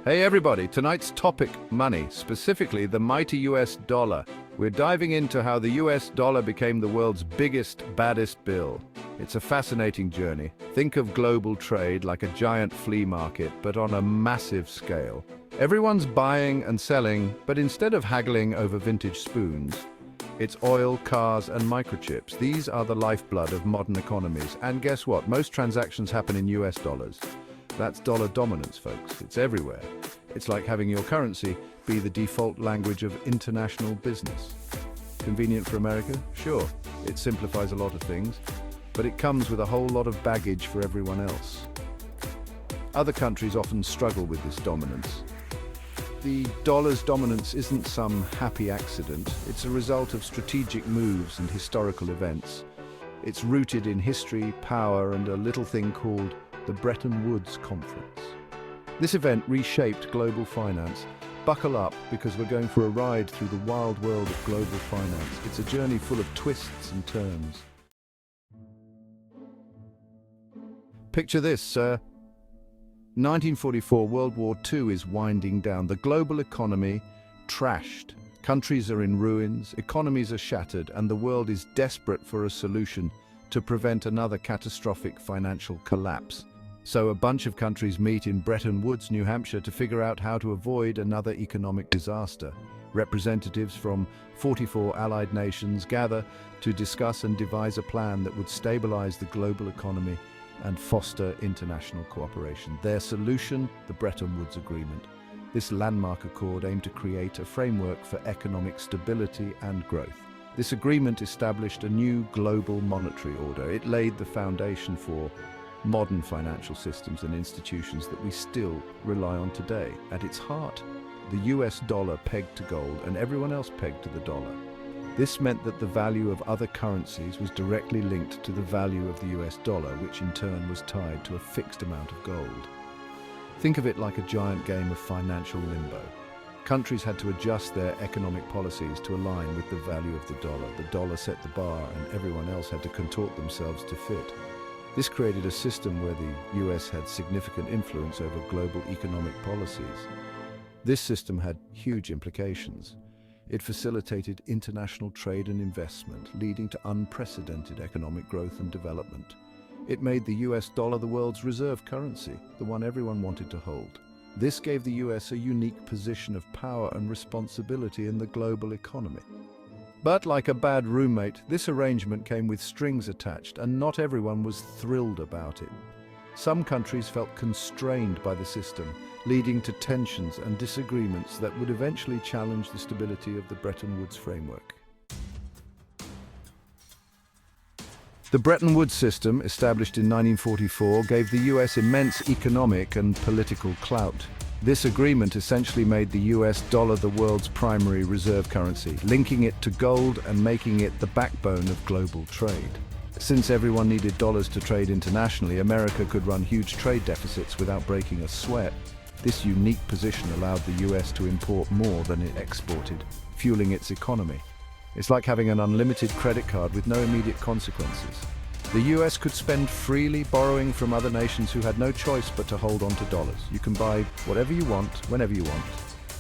Hey everybody, tonight's topic, money, specifically the mighty US dollar. We're diving into how the US dollar became the world's biggest, baddest bill. It's a fascinating journey. Think of global trade like a giant flea market, but on a massive scale. Everyone's buying and selling, but instead of haggling over vintage spoons, it's oil, cars, and microchips. These are the lifeblood of modern economies. And guess what? Most transactions happen in US dollars. That's dollar dominance, folks. It's everywhere. It's like having your currency be the default language of international business. Convenient for America? Sure. It simplifies a lot of things, but it comes with a whole lot of baggage for everyone else. Other countries often struggle with this dominance. The dollar's dominance isn't some happy accident. It's a result of strategic moves and historical events. It's rooted in history, power, and a little thing called the Bretton Woods Conference. This event reshaped global finance. Buckle up, because we're going for a ride through the wild world of global finance. It's a journey full of twists and turns. Picture this, sir. 1944, World War II is winding down. The global economy trashed. Countries are in ruins, economies are shattered, and the world is desperate for a solution to prevent another catastrophic financial collapse. So a bunch of countries meet in Bretton Woods, New Hampshire, to figure out how to avoid another economic disaster. Representatives from 44 allied nations gather to discuss and devise a plan that would stabilize the global economy and foster international cooperation. Their solution, the Bretton Woods Agreement. This landmark accord aimed to create a framework for economic stability and growth. This agreement established a new global monetary order. It laid the foundation for modern financial systems and institutions that we still rely on today. At its heart, the US dollar pegged to gold and everyone else pegged to the dollar. This meant that the value of other currencies was directly linked to the value of the US dollar, which in turn was tied to a fixed amount of gold. Think of it like a giant game of financial limbo. Countries had to adjust their economic policies to align with the value of the dollar. The dollar set the bar and everyone else had to contort themselves to fit. This created a system where the US had significant influence over global economic policies. This system had huge implications. It facilitated international trade and investment, leading to unprecedented economic growth and development. It made the US dollar the world's reserve currency, the one everyone wanted to hold. This gave the US a unique position of power and responsibility in the global economy. But like a bad roommate, this arrangement came with strings attached, and not everyone was thrilled about it. Some countries felt constrained by the system, leading to tensions and disagreements that would eventually challenge the stability of the Bretton Woods framework. The Bretton Woods system, established in 1944, gave the US immense economic and political clout. This agreement essentially made the US dollar the world's primary reserve currency, linking it to gold and making it the backbone of global trade. Since everyone needed dollars to trade internationally, America could run huge trade deficits without breaking a sweat. This unique position allowed the US to import more than it exported, fueling its economy. It's like having an unlimited credit card with no immediate consequences. The US could spend freely, borrowing from other nations who had no choice but to hold on to dollars. You can buy whatever you want, whenever you want,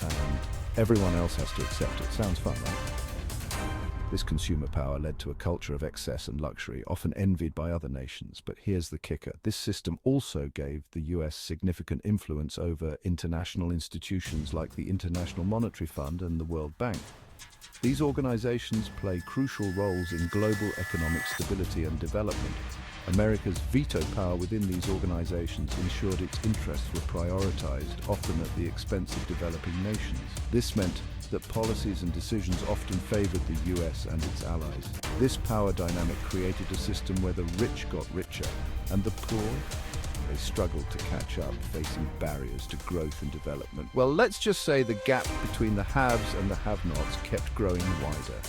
and everyone else has to accept it. Sounds fun, right? This consumer power led to a culture of excess and luxury, often envied by other nations. But here's the kicker. This system also gave the US significant influence over international institutions like the International Monetary Fund and the World Bank. These organizations play crucial roles in global economic stability and development. America's veto power within these organizations ensured its interests were prioritized, often at the expense of developing nations. This meant that policies and decisions often favored the US and its allies. This power dynamic created a system where the rich got richer and the poor, they struggled to catch up, facing barriers to growth and development. Well, let's just say the gap between the haves and the have-nots kept growing wider.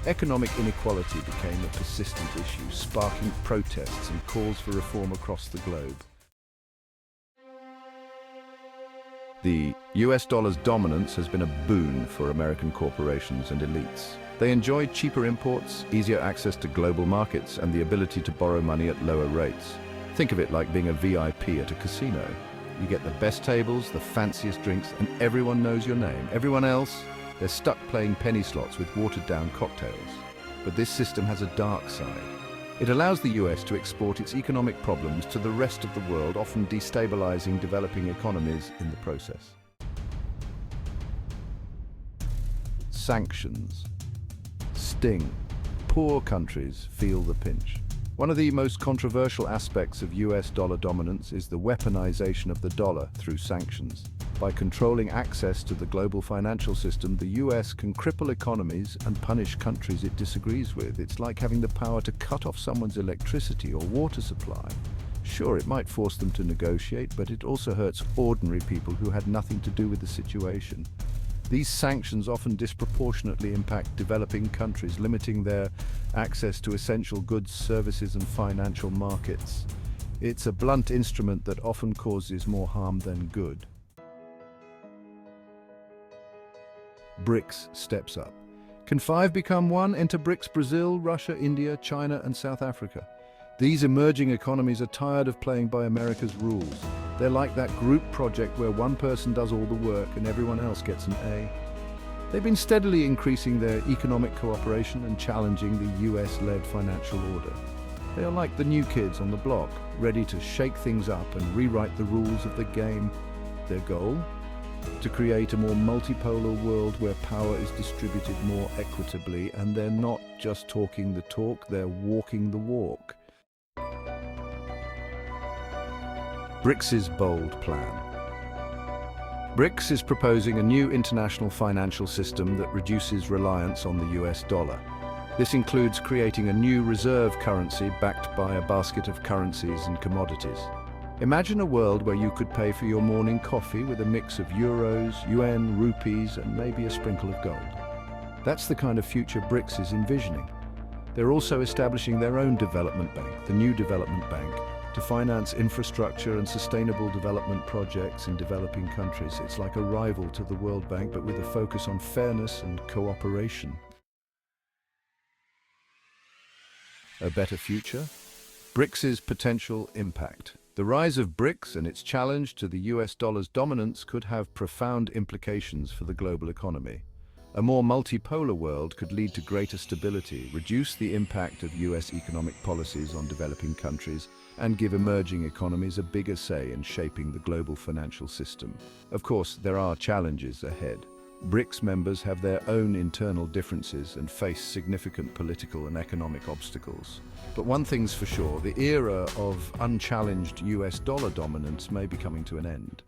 Economic inequality became a persistent issue, sparking protests and calls for reform across the globe. The US dollar's dominance has been a boon for American corporations and elites. They enjoy cheaper imports, easier access to global markets, and the ability to borrow money at lower rates. Think of it like being a VIP at a casino. You get the best tables, the fanciest drinks, and everyone knows your name. Everyone else, they're stuck playing penny slots with watered-down cocktails. But this system has a dark side. It allows the US to export its economic problems to the rest of the world, often destabilizing developing economies in the process. Sanctions. Sting. Poor countries feel the pinch. One of the most controversial aspects of US dollar dominance is the weaponization of the dollar through sanctions. By controlling access to the global financial system, the US can cripple economies and punish countries it disagrees with. It's like having the power to cut off someone's electricity or water supply. Sure, it might force them to negotiate, but it also hurts ordinary people who had nothing to do with the situation. These sanctions often disproportionately impact developing countries, limiting their access to essential goods, services, and financial markets. It's a blunt instrument that often causes more harm than good. BRICS steps up. Can 5 become 1? Enter BRICS: Brazil, Russia, India, China, and South Africa. These emerging economies are tired of playing by America's rules. They're like that group project where one person does all the work and everyone else gets an A. They've been steadily increasing their economic cooperation and challenging the US-led financial order. They are like the new kids on the block, ready to shake things up and rewrite the rules of the game. Their goal? To create a more multipolar world where power is distributed more equitably, and they're not just talking the talk, they're walking the walk. BRICS's bold plan. BRICS is proposing a new international financial system that reduces reliance on the US dollar. This includes creating a new reserve currency backed by a basket of currencies and commodities. Imagine a world where you could pay for your morning coffee with a mix of euros, yuan, rupees, and maybe a sprinkle of gold. That's the kind of future BRICS is envisioning. They're also establishing their own development bank, the New Development Bank, to finance infrastructure and sustainable development projects in developing countries. It's like a rival to the World Bank, but with a focus on fairness and cooperation. A better future? BRICS's potential impact. The rise of BRICS and its challenge to the US dollar's dominance could have profound implications for the global economy. A more multipolar world could lead to greater stability, reduce the impact of US economic policies on developing countries, and give emerging economies a bigger say in shaping the global financial system. Of course, there are challenges ahead. BRICS members have their own internal differences and face significant political and economic obstacles. But one thing's for sure, the era of unchallenged US dollar dominance may be coming to an end.